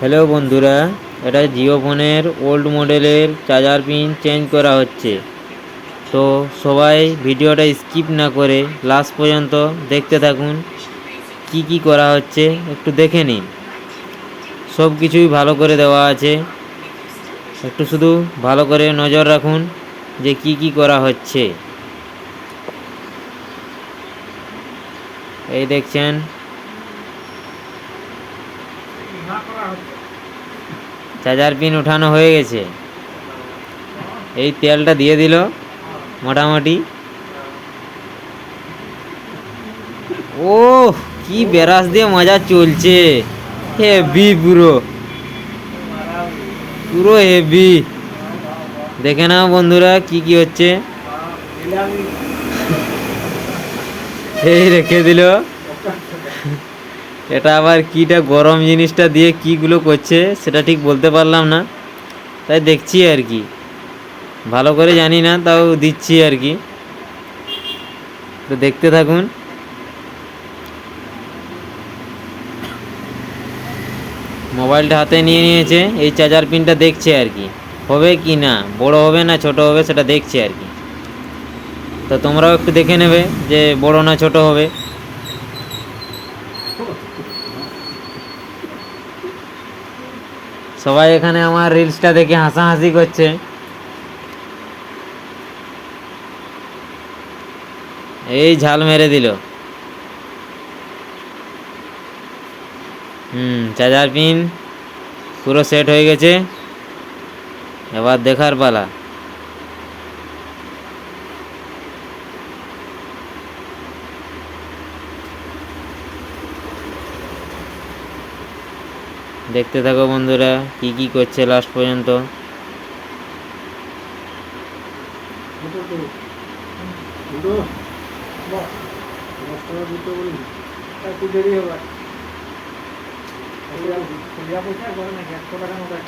Hello বন্ধুরা, এটা জিও ফোনের ওল্ড মডেলের চার্জার পিন চেঞ্জ করা হচ্ছে। তো সবাই ভিডিওটা স্কিপ না করে লাস্ট পর্যন্ত দেখতে থাকুন। কি কি করা হচ্ছে একটু দেখে নিন। সব কিছুই ভালো করে দেওয়া আছে, একটু শুধু ভালো করে নজর রাখুন যে কি কি করা হচ্ছে। এই দেখছেন চার্জার পিন উঠানো হয়ে গেছে। এই তেলটা দিয়ে দিল মোটামুটি। ও কি বেরাস দিয়ে মজা চলছে, হেভি পুরো পুরো হেভি। দেখে নাও বন্ধুরা কি কি হচ্ছে। এই রেখে দিল। এটা আবার কিটা গরম জিনিসটা দিয়ে কিগুলো করছে সেটা ঠিক বলতে পারলাম না, তাই দেখছি আর কি। ভালো করে জানি না, তাও দিচ্ছি আর কি। তো দেখতে থাকুন। মোবাইলটা হাতে নিয়ে নিয়েছে, এই চার্জার পিনটা দেখছে আর কি হবে কি না, বড় হবে না ছোট হবে সেটা দেখছে আর কি। তো তোমরাও একটু দেখে নেবে যে বড় না ছোট হবে। সবাই এখানে আমার রিলসটা দেখে হাসাহাসি করছে। এই ঝাল মেরে দিল। চার্জার পিন পুরো সেট হয়ে গেছে, এবার দেখার পালা। দেখতে থাকো বন্ধুরা কি কি করছে লাস্ট পর্যন্ত।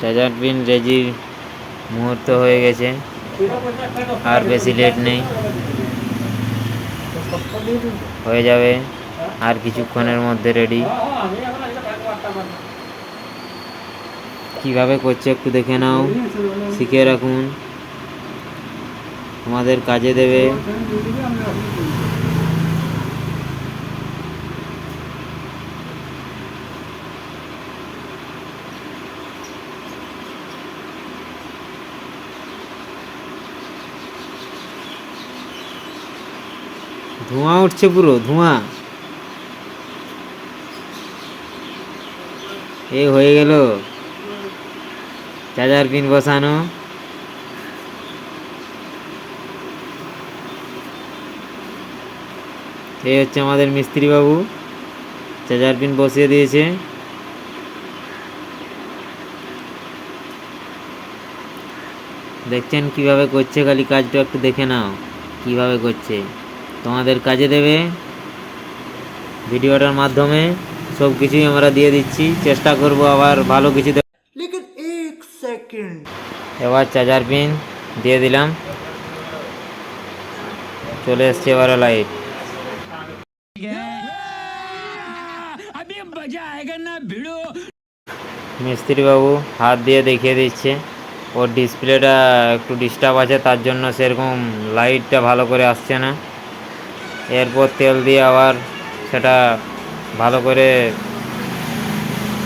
চার্জার পিন রেজির মুহূর্ত হয়ে গেছে, আর বেশি লেট নেই, হয়ে যাবে আর কিছুক্ষণের মধ্যে রেডি। কিভাবে করছে একটু দেখে নাও, শিখে রাখুন, তোমাদের কাজে দেবে। ধোঁয়া উঠছে, পুরো ধোঁয়া। এই হয়ে গেল চার্জার পিন বসানো। এই হচ্ছে আমাদের মিস্ত্রি বাবু, চার্জার পিন বসিয়ে দিয়েছে। দেখছেন কিভাবে করছে, খালি কাজটা একটু দেখে নাও কিভাবে করছে, তোমাদের কাজে দেবে। ভিডিওটার মাধ্যমে সব কিছুই আমরা দিয়ে দিচ্ছি, চেষ্টা করব আবার ভালো কিছু। এবার চার্জার পিন দিয়ে দিলাম, চলে এসছে এবারে লাইট। মিস্ত্রি বাবু হাত দিয়ে দেখিয়ে দিচ্ছে, ওর ডিসপ্লেটা একটু ডিস্টার্ব আছে, তার জন্য সেরকম লাইটটা ভালো করে আসছে না। এরপর তেল দিয়ে আবার সেটা ভালো করে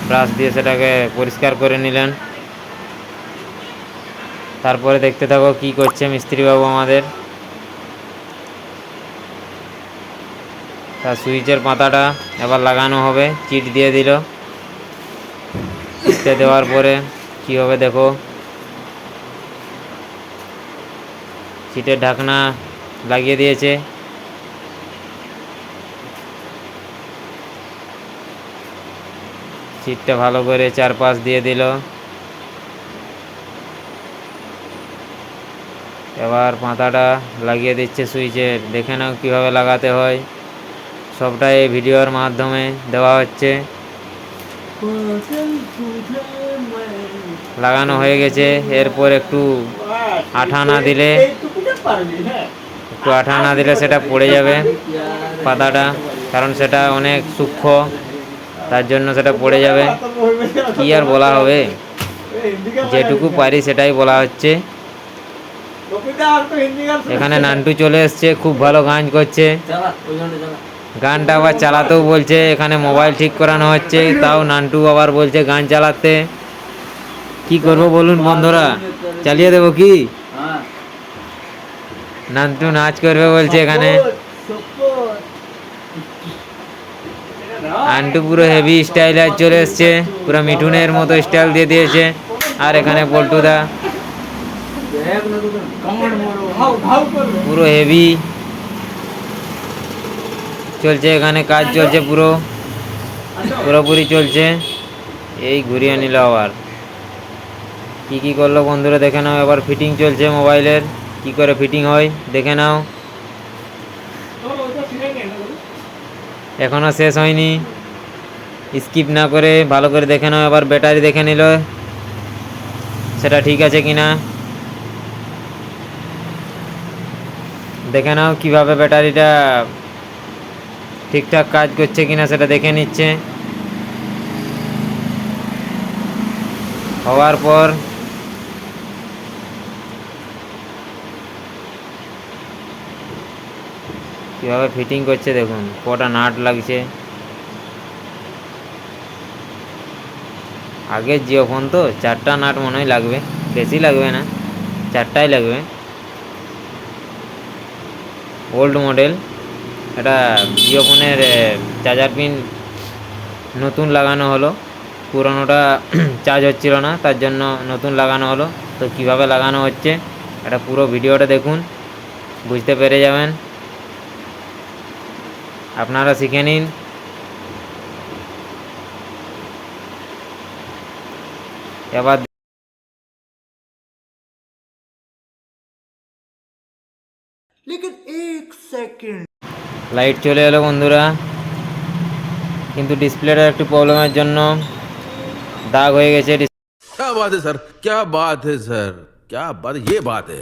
ব্রাশ দিয়ে সেটাকে পরিষ্কার করে নিলেন। তারপরে দেখতে থাকো কি করছে মিস্ত্রি বাবু আমাদের। তার সুইচের পাতাটা এবার লাগানো হবে, চিট দিয়ে দিল। চিটটা দেওয়ার পরে কি হবে দেখো, চিটের ঢাকনা লাগিয়ে দিয়েছে। চিটটা ভালো করে চারপাশ দিয়ে দিল। এবার পাতাটা লাগিয়ে দিচ্ছে সুইচের, দেখে নাও কীভাবে লাগাতে হয়। সবটাই এই ভিডিওর মাধ্যমে দেওয়া হচ্ছে। লাগানো হয়ে গেছে, এরপর একটু আঠা না দিলে সেটা পড়ে যাবে পাতাটা, কারণ সেটা অনেক সূক্ষ্ম, তার জন্য সেটা পড়ে যাবে। কি আর বলা হবে, যেটুকু পারি সেটাই বলা হচ্ছে। এখানে নান্টু চলে এসছে, খুব ভালো গান করছে, গানটা আবার চালাতেও বলছে। এখানে মোবাইল ঠিক করানো হচ্ছে, তাও নান্টু আবার বলছে গান চালাতে। কি করবো বলুন বন্ধুরা, চালিয়ে দেবো কি? নান্টু নাচ করবে বলছে এখানে। আন্টু পুরো হেভি স্টাইলে চলে এসছে, পুরো মিঠুনের মতো স্টাইল দিয়ে দিয়েছে। আর এখানে পল্টুদা পুরো হেভি চলছে, এখানে কাজ চলছে, পুরোপুরি চলছে। এই ঘুরিয়ে নিল আবার, কি কি করলো বন্ধুরা দেখে নাও। এবার ফিটিং চলছে মোবাইলের, কি করে ফিটিং হয় দেখে নাও। এখনো শেষ হয়নি, স্কিপ না করে ভালো করে দেখে নাও। এবার ব্যাটারি দেখে নিল, সেটা ঠিক আছে কিনা দেখে নাও। কিভাবে ব্যাটারিটা ঠিকঠাক কাজ করছে কিনা সেটা দেখে নিচ্ছে। হওয়ার পর কিভাবে ফিটিং করছে দেখুন, কটা নাট লাগছে। আগের জিও ফোন তো 4টা নাট মনে হয় লাগবে, বেশি লাগবে না, 4টাই লাগবে। ওল্ড মডেল, এটা জিও ফোনের চার্জার পিন নতুন লাগানো হলো, পুরনোটা চার্জ হচ্ছিল না, তার জন্য নতুন লাগানো হলো। তো কিভাবে লাগানো হচ্ছে এটা পুরো ভিডিওটা দেখুন, বুঝতে পেরে যাবেন। আপনারা শিখে নিন। এবার লাইট চলে এলো বন্ধুরা, কিন্তু ডিসপ্লেটার একটু প্রবলেমের জন্য দাগ হয়ে গেছে। क्या बात है सर, क्या बात है सर, क्या बात, ये बात है।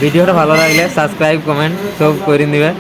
ভিডিওটা ভালো লাগলে সাবস্ক্রাইব কমেন্ট সব করে দিবেন।